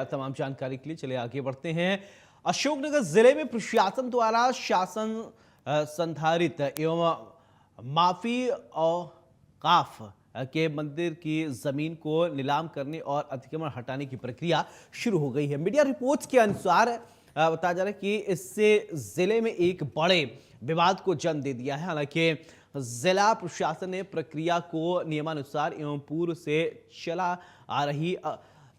तमाम जानकारी के लिए चले आगे बढ़ते हैं। अशोकनगर जिले में प्रशासन द्वारा शासन संधारित एवं माफी औकाफ के मंदिर की जमीन को नीलाम करने और अतिक्रमण हटाने की प्रक्रिया शुरू हो गई है। मीडिया रिपोर्ट्स के अनुसार बताया जा रहा है कि इससे जिले में एक बड़े विवाद को जन्म दे दिया है। हालांकि जिला प्रशासन ने प्रक्रिया को नियमानुसार एवं पूर्व से चला आ रही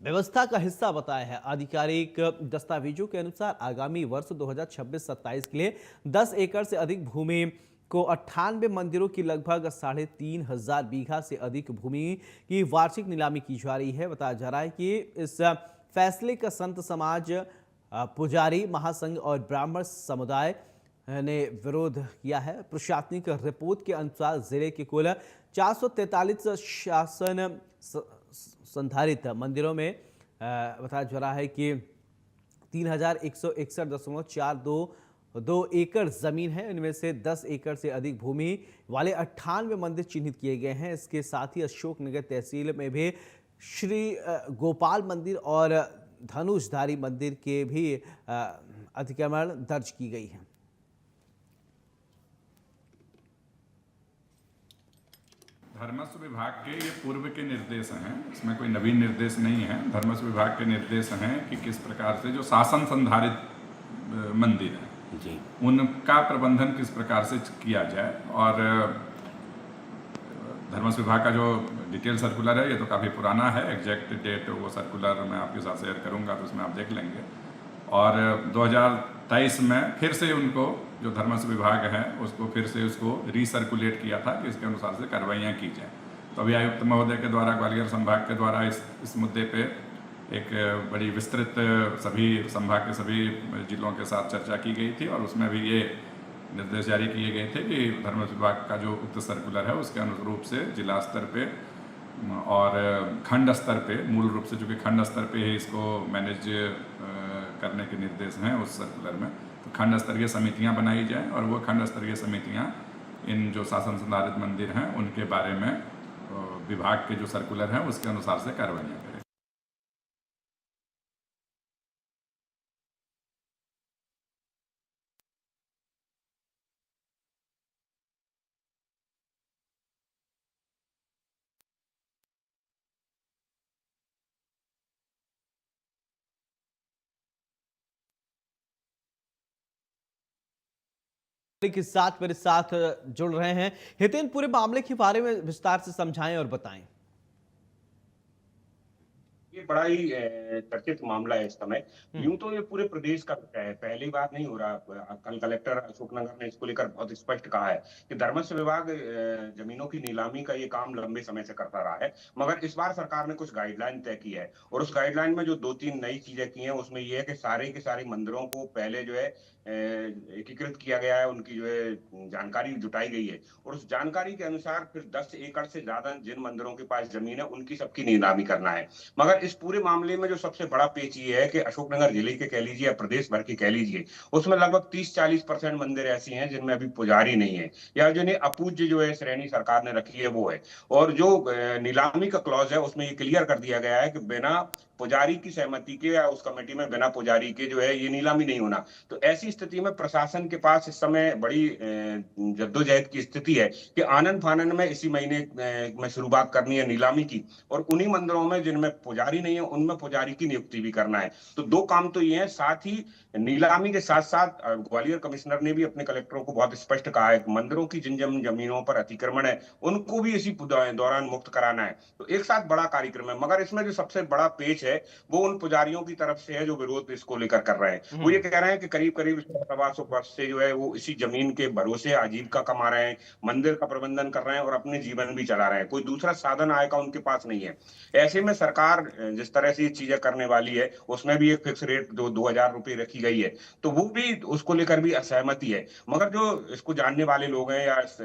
व्यवस्था का हिस्सा बताया है। आधिकारिक दस्तावेजों के अनुसार आगामी वर्ष 2026-27 के लिए 10 एकड़ से अधिक भूमि को 98 मंदिरों की लगभग 3,500 बीघा से अधिक भूमि की वार्षिक नीलामी की जा रही है। बताया जा रहा है कि इस फैसले का संत समाज, पुजारी महासंघ और ब्राह्मण समुदाय ने विरोध किया है। प्रशासनिक रिपोर्ट के अनुसार जिले के कुल 443 शासन संधारित मंदिरों में बताया जा रहा है कि 3,161.422 एकड़ जमीन है। इनमें से 10 एकड़ से अधिक भूमि वाले 98 मंदिर चिन्हित किए गए हैं। इसके साथ ही अशोकनगर तहसील में भी श्री गोपाल मंदिर और धनुषधारी मंदिर के भी अतिक्रमण दर्ज की गई है। धर्मस्व विभाग के ये पूर्व के निर्देश हैं, इसमें कोई नवीन निर्देश नहीं है। धर्मस्व विभाग के निर्देश हैं कि किस प्रकार से जो शासन संधारित मंदिर हैं जी, उनका प्रबंधन किस प्रकार से किया जाए। और धर्मस्व विभाग का जो डिटेल सर्कुलर है ये तो काफ़ी पुराना है, एग्जैक्ट डेट वो सर्कुलर मैं आपके साथ शेयर करूँगा तो उसमें आप देख लेंगे। और 2023 में फिर से उनको जो धर्मस्व विभाग है उसको फिर से उसको रीसर्कुलेट किया था कि इसके अनुसार से कार्रवाइयाँ की जाएँ। तो अभी आयुक्त महोदय के द्वारा ग्वालियर संभाग के द्वारा इस मुद्दे पे एक बड़ी विस्तृत सभी संभाग के सभी जिलों के साथ चर्चा की गई थी और उसमें भी ये निर्देश जारी किए गए थे कि धर्मस्व विभाग का जो उक्त सर्कुलर है उसके अनुरूप से जिला स्तर पे और खंड स्तर पे, मूल रूप से चूँकि खंड स्तर पे ही इसको मैनेज करने के निर्देश हैं उस सर्कुलर में, तो खंड स्तरीय समितियां बनाई जाएं और वो खंड स्तरीय समितियां इन जो शासन संधारित मंदिर हैं उनके बारे में विभाग के जो सर्कुलर हैं उसके अनुसार से कार्रवाइयाँ करें। के साथ मेरे साथ जुड़ रहे हैं हितेन, पूरे मामले के बारे में विस्तार से समझाएं और बताएं। ये बड़ा ही चर्चित मामला है इस समय। यूं तो ये पूरे प्रदेश का है, पहली बार नहीं हो रहा। कल कलेक्टर अशोकनगर ने इसको लेकर बहुत स्पष्ट कहा है कि धर्मस्व विभाग जमीनों की नीलामी का ये काम लंबे समय से करता रहा है, मगर इस बार सरकार ने कुछ गाइडलाइन तय की है और उस गाइडलाइन में जो 2-3 नई चीजें की हैं उसमें ये है कि सारे के सारे मंदिरों को पहले जो है एकीकृत किया गया है, उनकी जो है जानकारी जुटाई गई है और उस जानकारी के अनुसार फिर 10 एकड़ से ज्यादा जिन मंदिरों के पास जमीन है उनकी सबकी नीलामी करना है। मगर इस पूरे मामले में जो सबसे बड़ा पेच ये है कि अशोकनगर जिले के कह लीजिए या प्रदेश भर के कह लीजिए, उसमें लगभग 30-40% मंदिर ऐसी हैं जिनमें अभी पुजारी नहीं है या जिन्हें अपूज्य जो है श्रेणी सरकार ने रखी है वो है। और जो नीलामी का क्लॉज है उसमें ये क्लियर कर दिया गया है कि बिना पुजारी की सहमति के या उस कमेटी में बिना पुजारी के जो है ये नीलामी नहीं होना। तो ऐसी स्थिति में प्रशासन के पास इस समय बड़ी जद्दोजहद की स्थिति है कि आनन फानन में इसी महीने में शुरुआत करनी है नीलामी की और उन्हीं मंदिरों में जिनमें पुजारी नहीं है उनमें पुजारी की नियुक्ति भी करना है। तो दो काम तो ये है। साथ ही नीलामी के साथ साथ ग्वालियर कमिश्नर ने भी अपने कलेक्टरों को बहुत स्पष्ट कहा है कि मंदिरों की जिन जमीनों पर अतिक्रमण है उनको भी इसी दौरान मुक्त कराना है। तो एक साथ बड़ा कार्यक्रम है, मगर इसमें जो सबसे बड़ा पेच है वो उन पुजारियों की तरफ से है जो विरोध इसको लेकर कर रहे हैं। वो ये कह रहे हैं कि करीब करीब 100 वर्ष से जो है वो इसी जमीन के भरोसे आजीविका कमा रहे हैं, मंदिर का प्रबंधन कर रहे हैं और अपने जीवन भी चला रहे हैं, कोई दूसरा साधन आय का उनके पास नहीं है। ऐसे में सरकार जिस तरह से ये चीजें करने वाली है उसमें भी एक फिक्स रेट 2,000 रुपए रखी गई है, तो वो भी उसको लेकर भी असहमति है। मगर जो इसको जानने वाले लोग हैं या इस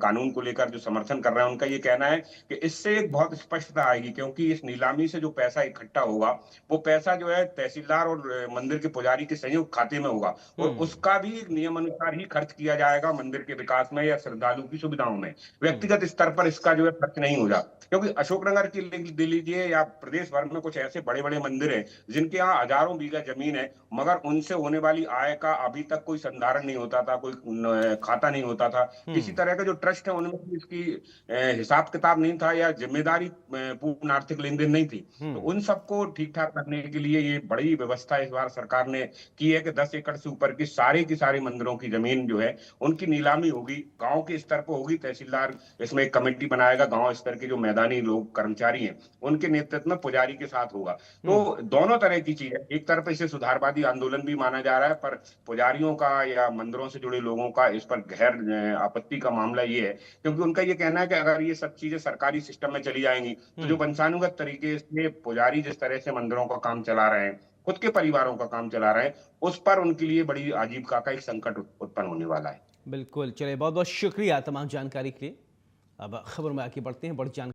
कानून को लेकर जो समर्थन कर रहे हैं उनका ये कहना है कि इससे एक बहुत स्पष्टता आएगी, क्योंकि इस नीलामी से जो पैसा इकट्ठा होगा, वो पैसा जो है तहसीलदार और मंदिर के पुजारी के संयुक्त खाते में होगा और उसका भी एक नियम अनुसार ही खर्च किया जाएगा मंदिर के विकास में या श्रद्धालु की सुविधाओं में। व्यक्तिगत स्तर पर इसका जो है खर्च नहीं होगा, क्योंकि अशोकनगर की ले लीजिए या प्रदेश भर में कुछ ऐसे बड़े बड़े मंदिर हैं जिनके यहाँ हजारों बीघा जमीन है, मगर उनसे होने वाली आय का अभी तक कोई संधारण नहीं होता था, कोई खाता नहीं होता था। किसी तरह का जो ट्रस्ट है उनमें भी इसकी हिसाब किताब नहीं था या जिम्मेदारी पूर्ण आर्थिक लेन देन नहीं थी। तो उन सबको ठीक ठाक करने के लिए ये बड़ी व्यवस्था इस बार सरकार ने की है कि 10 एकड़ से ऊपर की सारे मंदिरों की जमीन जो है उनकी नीलामी होगी, गांव के स्तर पर होगी। तहसीलदार इसमें एक कमेटी बनाएगा, गांव स्तर के जो मैदानी लोग कर्मचारी हैं उनके नेतृत्व में पुजारी के साथ होगा। तो दोनों तरह की चीज है, एक तरफ इसे सुधारवादी आंदोलन भी माना जा रहा है, पर पुजारियों का या मंदिरों से जुड़े लोगों का इस पर गहर आपत्ति का मामला ये है, क्योंकि उनका ये कहना है कि अगर ये सब चीजें सरकारी सिस्टम में चली जाएंगी तो जो वंशानुगत तरीके से पुजारी जिस तरह से मंदिरों का काम चला रहे हैं, खुद के परिवारों का काम चला रहे हैं, उस पर उनके लिए बड़ी आजीविका का एक संकट उत्पन्न होने वाला है। बिल्कुल, चलिए बहुत बहुत शुक्रिया तमाम जानकारी के लिए। अब खबर में आगे बढ़ते हैं, बड़ी जानकारी